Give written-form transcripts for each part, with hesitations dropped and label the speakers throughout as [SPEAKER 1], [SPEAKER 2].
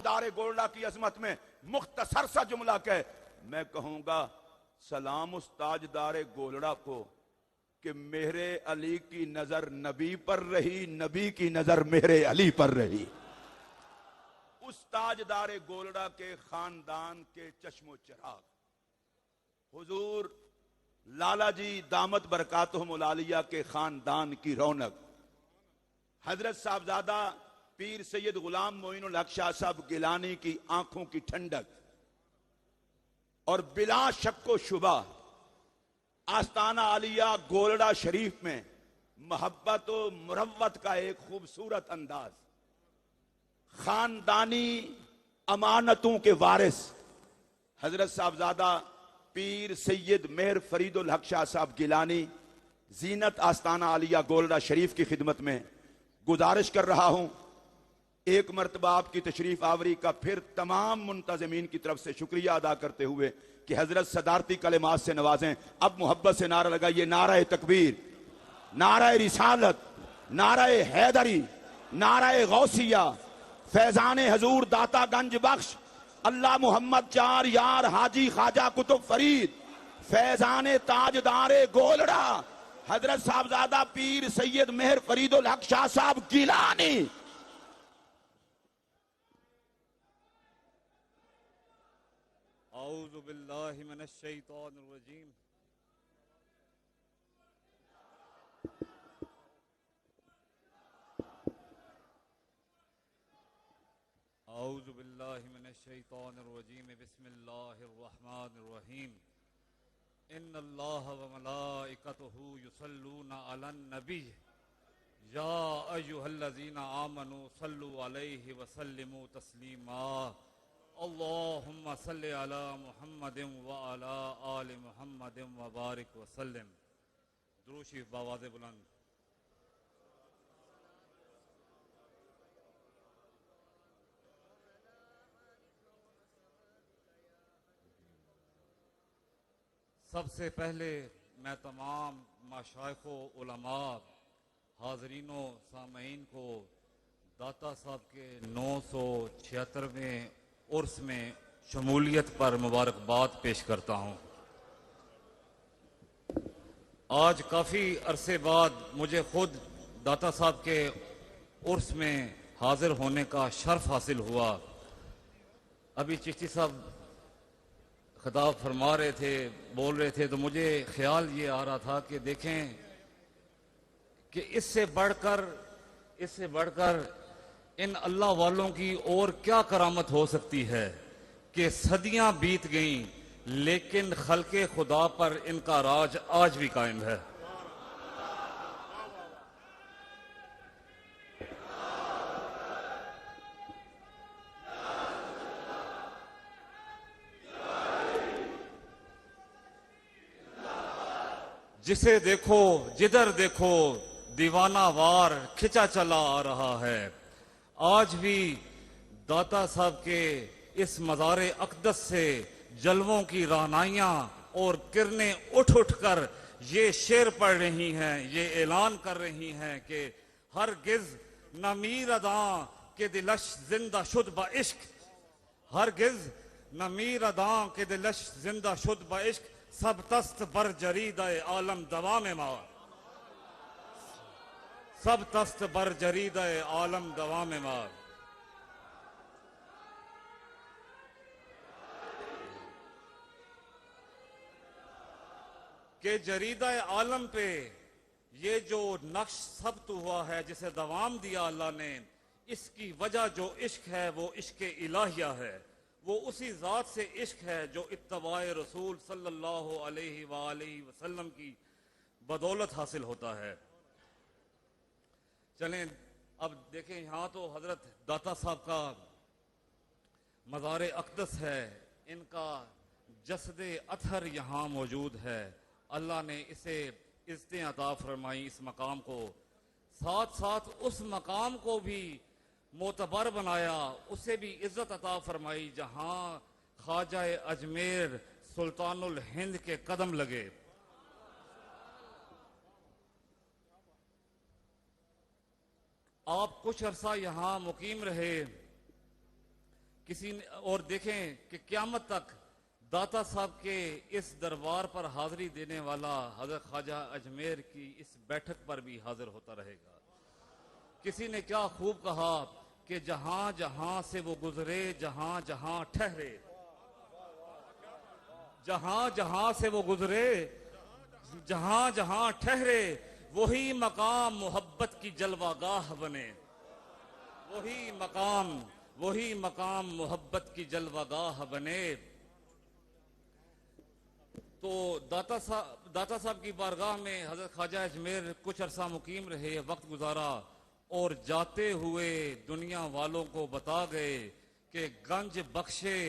[SPEAKER 1] ताजदार गोल्डा की अजमत में मुख्तसर सा जुमला कह, मैं कहूंगा सलाम उस ताजदार गोल्डा को कि मेरे अली की नजर नबी पर रही, नबी की नजर मेरे अली पर रही। उस ताजदार गोल्डा के खानदान के चश्मो चिराग हुजूर लाला जी दामत बरकातुहुमुल आलिया के खानदान की रौनक, हजरत साहबजादा पीर सैयद गुलाम मोइनुल हक शाह साहब गिलानी की आंखों की ठंडक, और बिला शक्को शुबा आस्ताना आलिया गोल्डा शरीफ में मोहब्बत और मुरव्वत का एक खूबसूरत अंदाज, खानदानी अमानतों के वारिस हजरत साहबजादा पीर सैयद मेहर फरीदुल हक शाह साहब गिलानी, जीनत आस्ताना आलिया गोल्डा शरीफ की खिदमत में गुजारिश कर रहा हूं, एक मरतबा आपकी तशरीफ आवरी का फिर तमाम मुंतजमीन की तरफ से शुक्रिया अदा करते हुए कि हजरत सदारती कलेमात से नवाजें। अब मोहब्बत से नारा लगाइए, नारा तकबीर, नारा रिसालत, नारा हैदरी, नारा गौसिया, फैजान हजूर दाता गंज बख्श, अल्लाह मोहम्मद चार यार हाजी ख्वाजा कुतुब फरीद, फैजान ताजदारे गोलड़ा हजरत साहबजादा पीर सैयद मेहर फरीदुल हक शाह साहब गिलानी।
[SPEAKER 2] औज़ु बिल्लाहि मिनश शैतानिर रजीम। औज़ु बिल्लाहि मिनश शैतानिर रजीम। बिस्मिल्लाहिर रहमानिर रहीम। इन्नल्लाह व मलाइकतहु युसल्लूना अलन नबी या अय्युहल्लज़ीना आमनू सल्लु अलैहि व सल्लिमू तस्लीमा। अल्लाहुम्मा सल्लि अला मुहम्मदिन व अला आलि मुहम्मदिन व बारिक व सल्लिम। दुरूद शरीफ बावाज़े बुलंद। सबसे पहले मैं तमाम मशाइखो उलमा हाजरीनों सामईन को दाता साहब के 976वें उर्स में शमूलियत पर मुबारकबाद पेश करता हूँ। आज काफ़ी अरसे बाद मुझे खुद दाता साहब के उर्स में हाजिर होने का शर्फ हासिल हुआ। अभी चिश्ती साहब खिताब फरमा रहे थे, बोल रहे थे, तो मुझे ख्याल ये आ रहा था कि देखें कि इससे बढ़कर इन अल्लाह वालों की और क्या करामत हो सकती है कि सदियां बीत गईं लेकिन खल्के खुदा पर इनका राज आज भी कायम है। जिसे देखो जिधर देखो दीवाना वार खिंचा चला आ रहा है। आज भी दाता साहब के इस मज़ारे अक़दस से जलवों की राहनाइयाँ और किरणें उठ उठ कर ये शेर पढ़ रही हैं, ये ऐलान कर रही हैं कि हरगिज़ न मीर अदा के दिलश जिंदा शुद ब इश्क, हरगिज़ न मीर अदा के दिलश जिंदा शुद ब इश्क, सब तस्त बर जरीद आलम दवा में मार, सब तस्त बर जरीद आलम दवा में मार। के जरीदा आलम पे ये जो नक्श सब्त हुआ है, जिसे दवाम दिया अल्लाह ने, इसकी वजह जो इश्क है वो इश्क इलाहिया है। वो उसी ज़ात से इश्क है जो इत्तबाए रसूल सल्लल्लाहु अलैहि वसल्लम की बदौलत हासिल होता है। चलें अब देखें, यहाँ तो हजरत दाता साहब का मज़ार अक़दस है, इनका जसदे अतहर यहाँ मौजूद है। अल्लाह ने इसे इज़्ज़तें अता फरमाई, इस मकाम को, साथ साथ उस मकाम को भी मोतबर बनाया, उसे भी इज्जत अता फरमाई जहां ख्वाजा अजमेर सुल्तानुल हिंद के कदम लगे। आप कुछ अरसा यहां मुकीम रहे किसी ने और देखें कि क़यामत तक दाता साहब के इस दरबार पर हाजिरी देने वाला हजरत ख्वाजा अजमेर की इस बैठक पर भी हाजिर होता रहेगा। किसी ने क्या खूब कहा कि जहां जहां से वो गुजरे जहां जहां ठहरे, जहां जहां से वो गुजरे जहां जहां ठहरे, वही मकाम मोहब्बत की जलवागाह बने, वही मकाम मोहब्बत की जलवागाह बने। तो दाता साहब की बारगाह में हजरत ख्वाजा अजमेर कुछ अरसा मुकीम रहे, वक्त गुजारा और जाते हुए दुनिया वालों को बता गए कि गंज बख्शे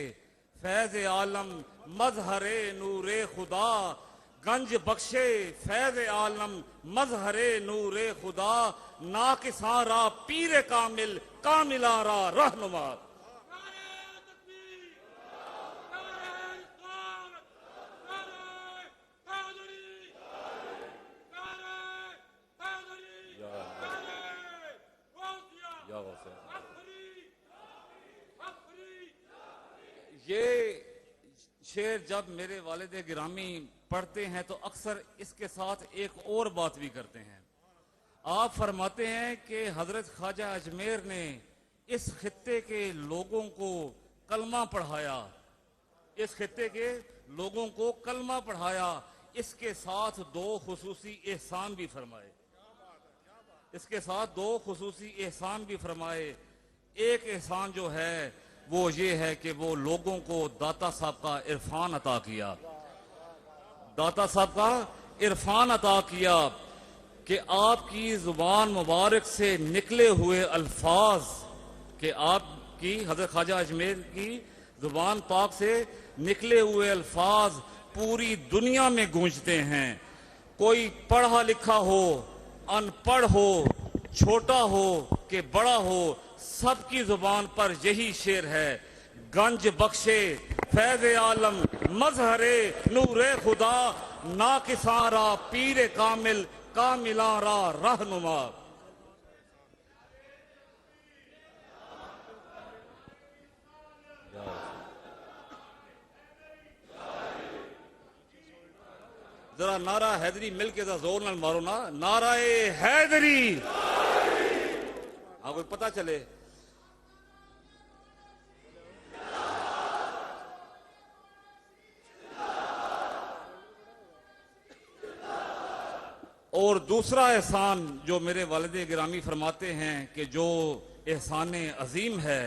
[SPEAKER 2] फैज आलम मजहरे नूरे खुदा, गंज बख्शे फैज आलम मजहरे नूरे खुदा, नाकिसारा पीर कामिल कामिलारा रहनुमा। ये शेर जब मेरे वालिद गिरामी पढ़ते हैं तो अक्सर इसके साथ एक और बात भी करते हैं। आप फरमाते हैं कि हजरत ख्वाजा अजमेर ने इस खित्ते के लोगों को कलमा पढ़ाया, इस खित्ते के लोगों को कलमा पढ़ाया, इसके साथ दो खुसूसी एहसान भी फरमाए, इसके साथ दो खुसूसी एहसान भी फरमाए। एक एहसान जो है वो ये है कि वो लोगों को दाता साहब का इरफान अता किया, दाता साहब का इरफान अता किया कि आपकी जुबान मुबारक से निकले हुए अल्फाज, कि आपकी हजरत ख्वाजा अजमेर की जुबान पाक से निकले हुए अल्फाज पूरी दुनिया में गूंजते हैं। कोई पढ़ा लिखा हो, अनपढ़ हो, छोटा हो कि बड़ा हो, सबकी जुबान पर यही शेर है, गंज बख्शे फैज आलम मजहरे नूरे खुदा, नाकिसारा पीर कामिल कामिलारा रहनुमा। जरा नारा हैदरी मिलके जोर नाल मारो ना, नाराए हैदरी, आपको पता चले। और दूसरा एहसान जो मेरे वालिद गिरामी फरमाते हैं कि जो एहसान अजीम है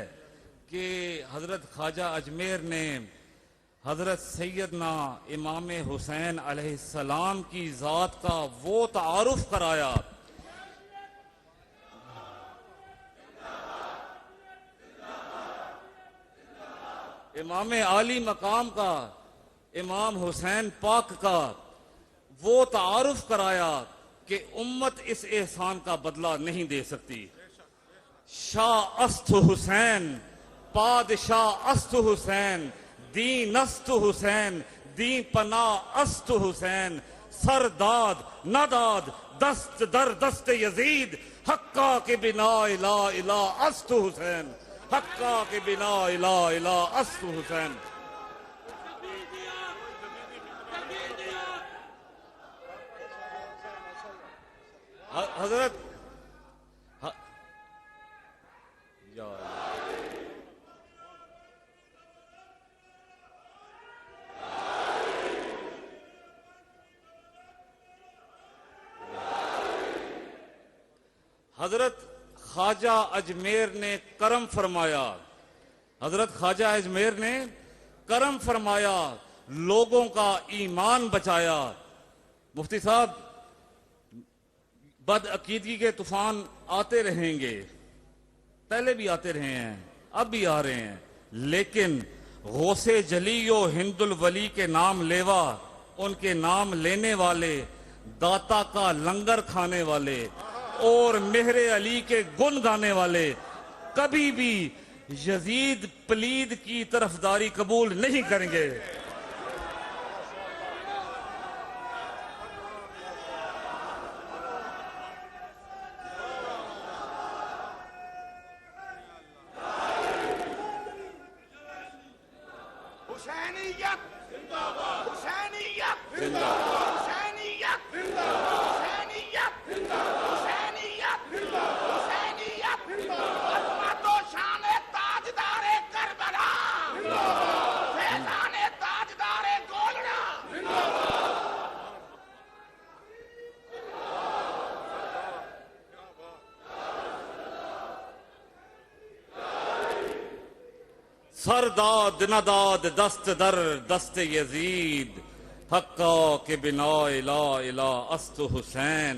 [SPEAKER 2] कि हजरत ख्वाजा अजमेर ने हजरत सैयदना इमाम हुसैन अलैहिस्सलाम की जात का वो तारुफ कराया, इमाम आली मकाम का, इमाम हुसैन पाक का वो तारुफ कराया कि उम्मत इस एहसान का बदला नहीं दे सकती। शाह अस्त हुसैन, पादशाह अस्त हुसैन, दीन अस्त हुसैन, दीन पना अस्त हुसैन, सरदाद नदाद दस्त दर दस्त यजीद, हक्का के बिना इला इला अस्त हुसैन, हक्का के बिना इला इला अस्त हुसैन। हजरत हजरत ख्वाजा अजमेर ने करम फरमाया, हजरत ख्वाजा अजमेर ने करम फरमाया, लोगों का ईमान बचाया। मुफ्ती साहब, बदअकीदगी के तूफान आते रहेंगे, पहले भी आते रहे हैं, अब भी आ रहे हैं, लेकिन गौसे जलियो हिंदुल वली के नाम लेवा, उनके नाम लेने वाले, दाता का लंगर खाने वाले और मेहरे अली के गुण गाने वाले कभी भी यजीद पलीद की तरफदारी कबूल नहीं करेंगे।
[SPEAKER 1] हुसैनियत जिंदाबाद, हुसैनियत जिंदाबाद, हुसैनियत जिंदाबाद, हुसैनियत जिंदाबाद, हुसैनियत जिंदाबाद, हुसैनियत जिंदाबाद, अज़मत व शान ताजदारे करबला जिंदाबाद, फैज़ान ताजदारे गोलड़ा जिंदाबाद।
[SPEAKER 2] सरदाद नदाद दस्त दर दस्त यजीद हक्का के बिना इला इला अस्त हुसैन।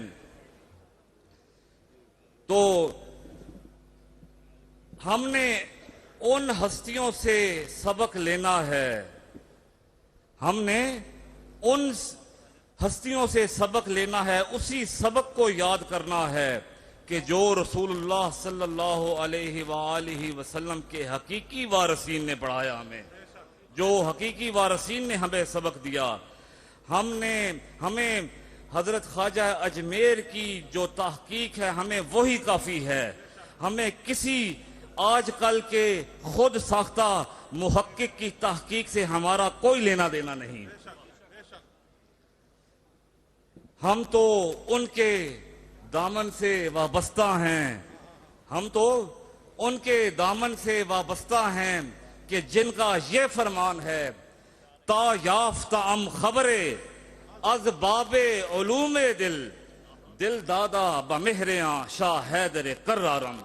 [SPEAKER 2] तो हमने उन हस्तियों से सबक लेना है, हमने उन हस्तियों से सबक लेना है, उसी सबक को याद करना है कि जो रसूलुल्लाह सल्लल्लाहु अलैहि वसल्लम के हकीकी वारसीन ने पढ़ाया, हमें जो हकीकी वारसीन ने हमें सबक दिया। हमें हजरत ख्वाजा अजमेर की जो तहकीक है हमें वही काफी है। हमें किसी आजकल के खुद साख्ता मुहक्किक की तहकीक से हमारा कोई लेना देना नहीं। हम तो उनके दामन से वाबस्ता हैं, हम तो उनके दामन से वाबस्ता हैं कि जिनका ये फरमान है ता याफ्ता अम खबरे अज बाबे उलूमे दिल दिल दादा बमेहरिया शाह हैदर कर्रारम।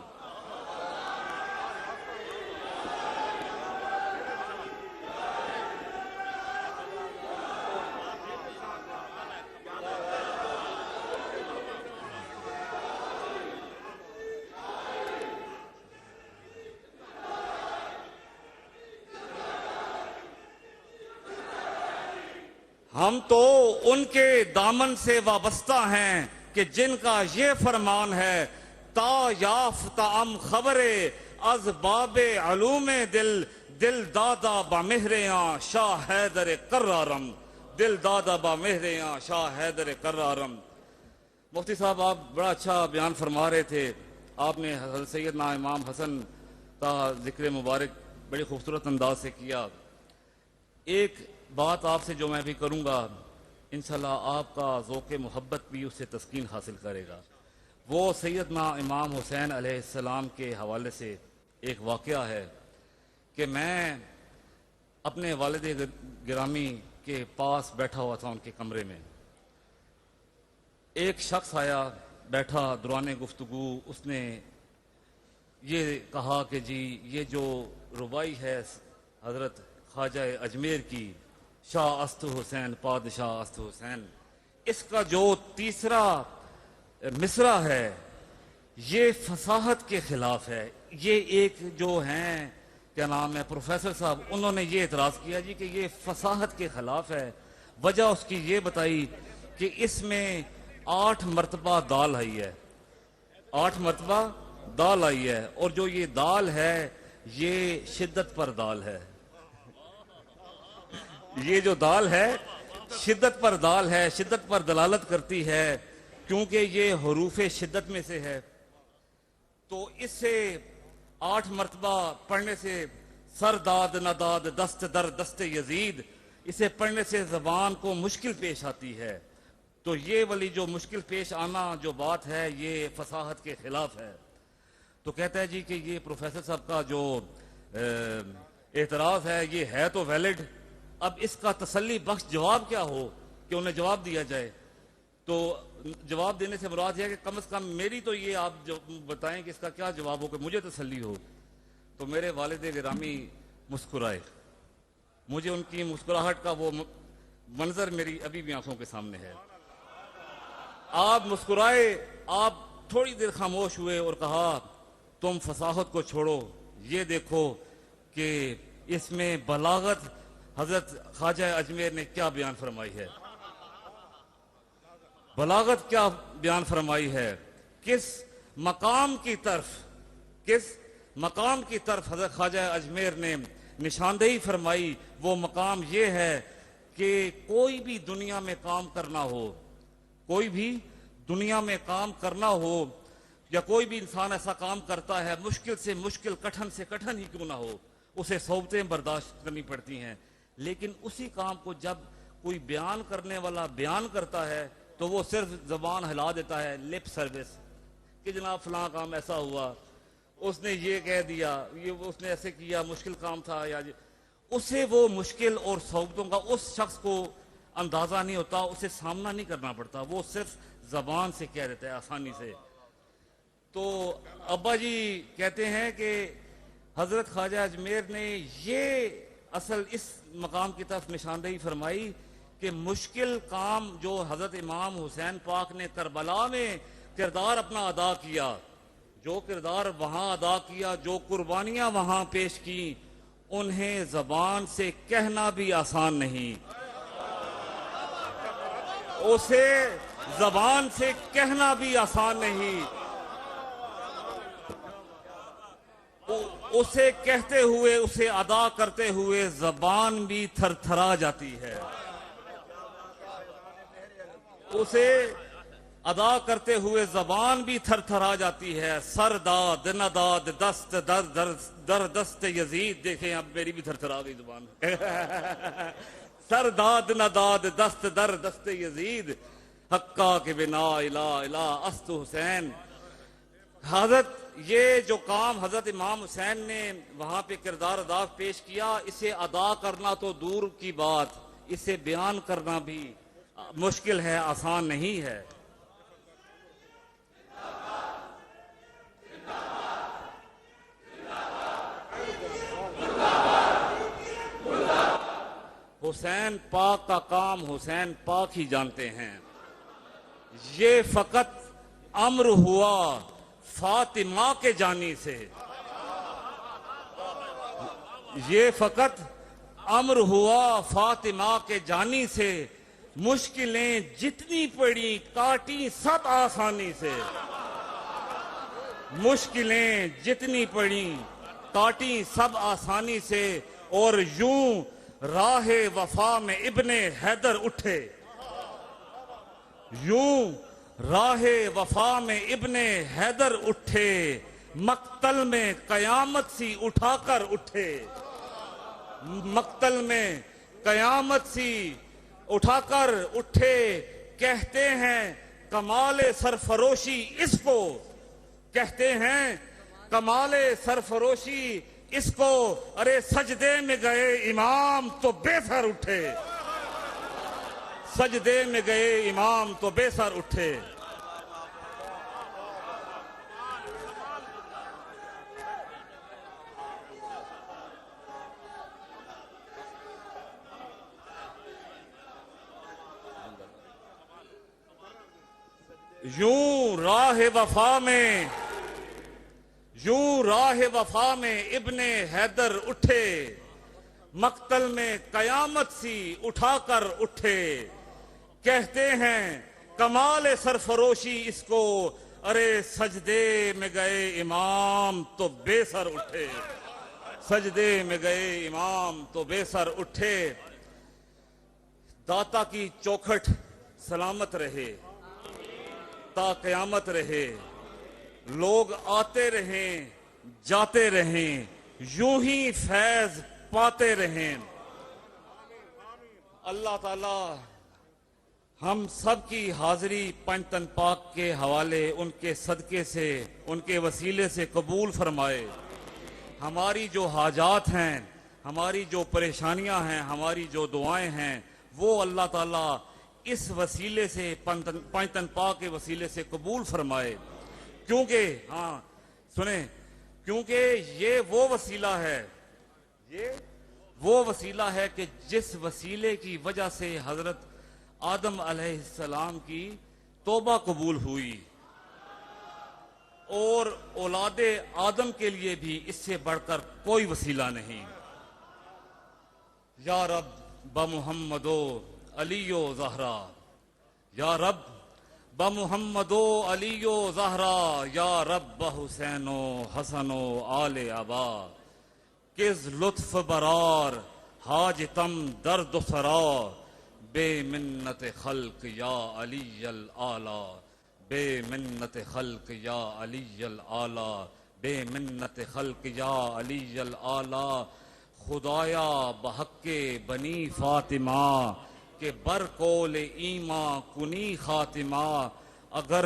[SPEAKER 2] हम तो उनके दामन से वाबस्ता हैं कि जिनका ये फरमान है ता याफ्ता अम खबरे अज बाबे अलूमे दिल दिल दादा बामेहरिया शाह हैदर कर्रारम, दिल दादा बामेहरिया शाह हैदर कर्रारम। मुफ्ती साहब, आप बड़ा अच्छा बयान फरमा रहे थे। आपने हज़रत सैयदना इमाम हसन का जिक्र मुबारक बड़ी खूबसूरत अंदाज से किया। एक बात आपसे जो मैं भी करूंगा, इंशाल्लाह आपका ज़ौक़ मोहब्बत भी उससे तस्कीन हासिल करेगा। वो सैयदना इमाम हुसैन अलैहिस्सलाम के हवाले से एक वाक़या है कि मैं अपने वालिद गिरामी के पास बैठा हुआ था उनके कमरे में। एक शख्स आया, बैठा दौरान गुफ्तगू, उसने ये कहा कि जी ये जो रुबाई है हज़रत ख्वाजा अजमेर की शाह अस्त हुसैन पादशाह अस्त हुसैन, इसका जो तीसरा मिसरा है ये फसाहत के खिलाफ है। ये एक जो हैं क्या नाम है प्रोफेसर साहब, उन्होंने ये इतराज़ किया जी कि ये फसाहत के खिलाफ है। वजह उसकी ये बताई कि इसमें 8 मरतबा दाल आई है, 8 मरतबा दाल आई है, और जो ये दाल है ये शिद्दत पर दाल है। ये जो दाल है शिद्दत पर दाल है, शिद्दत पर दलालत करती है, क्योंकि ये हरूफ शिद्दत में से है। तो इससे 8 मरतबा पढ़ने से सरदाद नदाद दस्त दर दस्त यजीद, इसे पढ़ने से जबान को मुश्किल पेश आती है। तो ये वाली जो मुश्किल पेश आना जो बात है ये फसाहत के खिलाफ है। तो कहता है जी कि ये प्रोफेसर साहब का जो एतराज है ये है तो वैलिड, अब इसका तसल्ली बख्श जवाब क्या हो कि उन्हें जवाब दिया जाए। तो जवाब देने से मुराद है कि कम से कम मेरी तो ये आप जो बताएं कि इसका क्या जवाब हो कि मुझे तसल्ली हो। तो मेरे वालिद गिरामी मुस्कुराए, मुझे उनकी मुस्कुराहट का वो मंजर मेरी अभी भी आंखों के सामने है। आप मुस्कुराए, आप थोड़ी देर खामोश हुए और कहा तुम फसाहत को छोड़ो, ये देखो कि इसमें बलागत हजरत ख्वाजा अजमेर ने क्या बयान फरमाई है, बलागत क्या बयान फरमाई है, किस मकाम की तरफ हजरत ख्वाजा अजमेर ने निशानदेही फरमाई। वो मकाम ये है कि कोई भी दुनिया में काम करना हो, कोई भी दुनिया में काम करना हो, या कोई भी इंसान ऐसा काम करता है मुश्किल से मुश्किल, कठिन से कठिन ही क्यों ना हो, उसे सौबतें बर्दाश्त करनी पड़ती हैं, लेकिन उसी काम को जब कोई बयान करने वाला बयान करता है तो वो सिर्फ जबान हिला देता है, लिप सर्विस, कि जनाब फलां काम ऐसा हुआ, उसने ये कह दिया, ये उसने ऐसे किया, मुश्किल काम था, या उसे वो मुश्किल और सौगतों का उस शख्स को अंदाजा नहीं होता, उसे सामना नहीं करना पड़ता, वो सिर्फ जबान से कह देता है आसानी से। तो अब्बा जी कहते हैं कि हजरत ख्वाजा अजमेर ने ये असल इस मकाम की तरफ निशानदेही फरमाई कि मुश्किल काम जो हजरत इमाम हुसैन पाक ने करबला में किरदार अपना अदा किया, जो किरदार वहां अदा किया, जो कुर्बानियां वहां पेश की, उन्हें जबान से कहना भी आसान नहीं, उसे जबान से कहना भी आसान नहीं, उसे कहते हुए, उसे अदा करते हुए जबान भी थरथरा जाती है, उसे अदा करते हुए जबान भी थरथरा जाती है। सरदाद नदाद दस्त दर दर दर दस्त यजीद, देखें अब मेरी भी थरथरा गई जुबान सरदाद नदाद दस्त दर दस्त यजीद, हक्का के बिना इला इला अस्त हुसैन। हजरत ये जो काम हजरत इमाम हुसैन ने वहां पे किरदार अदा पेश किया, इसे अदा करना तो दूर की बात, इसे बयान करना भी मुश्किल है, आसान नहीं है। हुसैन पाक का काम हुसैन पाक ही जानते हैं। ये फकत अम्र हुआ फातिमा के जानी से, ये फकत अम्र हुआ फातिमा के जानी से, मुश्किलें जितनी पड़ी काटी सब आसानी से, मुश्किलें जितनी पड़ी काटी सब आसानी से। और यूं राहे वफा में इब्ने हैदर उठे, यूं राहे वफा में इब्ने हैदर उठे, मक्तल में कयामत सी उठाकर उठे, मक्तल में कयामत सी उठाकर उठे। कहते हैं कमाले सरफरोशी इसको, कहते हैं कमाले सरफरोशी इसको, अरे सजदे में गए इमाम तो बेसर उठे, सजदे में गए इमाम तो बेसर उठे। यूं राह वफा में, यूं राह वफा में इब्ने हैदर उठे, मक्तल में कयामत सी उठाकर उठे। कहते हैं कमाल सरफरोशी इसको, अरे सजदे में गए इमाम तो बेसर उठे, सजदे में गए इमाम तो बेसर उठे। दाता की चौखट सलामत रहे, ता कयामत रहे, लोग आते रहें जाते रहें, यूं ही फैज पाते रहें। अल्लाह ताला हम सब की हाजिरी पंचतन पाक के हवाले उनके सदके से, उनके वसीले से कबूल फरमाए। हमारी जो हाजात हैं, हमारी जो परेशानियां हैं, हमारी जो दुआएं हैं, वो अल्लाह ताला इस वसीले से पंचतन पाक के वसीले से कबूल फरमाए। क्योंकि हाँ सुने, क्योंकि ये वो वसीला है, ये वो वसीला है कि जिस वसीले की वजह से हजरत आदम अलैहिस्सलाम की तौबा कबूल हुई, और औलादे आदम के लिए भी इससे बढ़कर कोई वसीला नहीं। या रब बमुहम्मदो अलियो ज़हरा, या रब बमुहम्मदो अलियो ज़हरा, या रब हुसैनो हसनो आले अबा, किस लुत्फ बरार हाज तम दर्द सरा, बेमिन्नत खल्क या अली अल आला, बेमिन्नत खल्क या अली अल आला, बेमिन्नत खल्क या अली अल आला। खुदाया बहक्के बनी फातिमा के बरकोल ईमा कुनी खातिमा अगर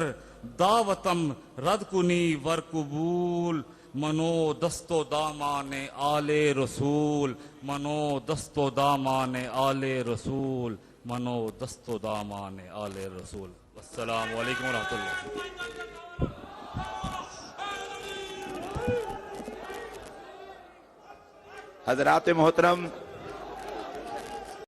[SPEAKER 2] दावतम रद कुनी वर कबूल मनो दस्तो दामाने आले रसूल मनो दस्तो दामाने आले रसूल मनो दस्तो दामाने आले रसूल। अस्सलामु अलैकुम रहमतुल्लाह।
[SPEAKER 1] हजरात मोहतरम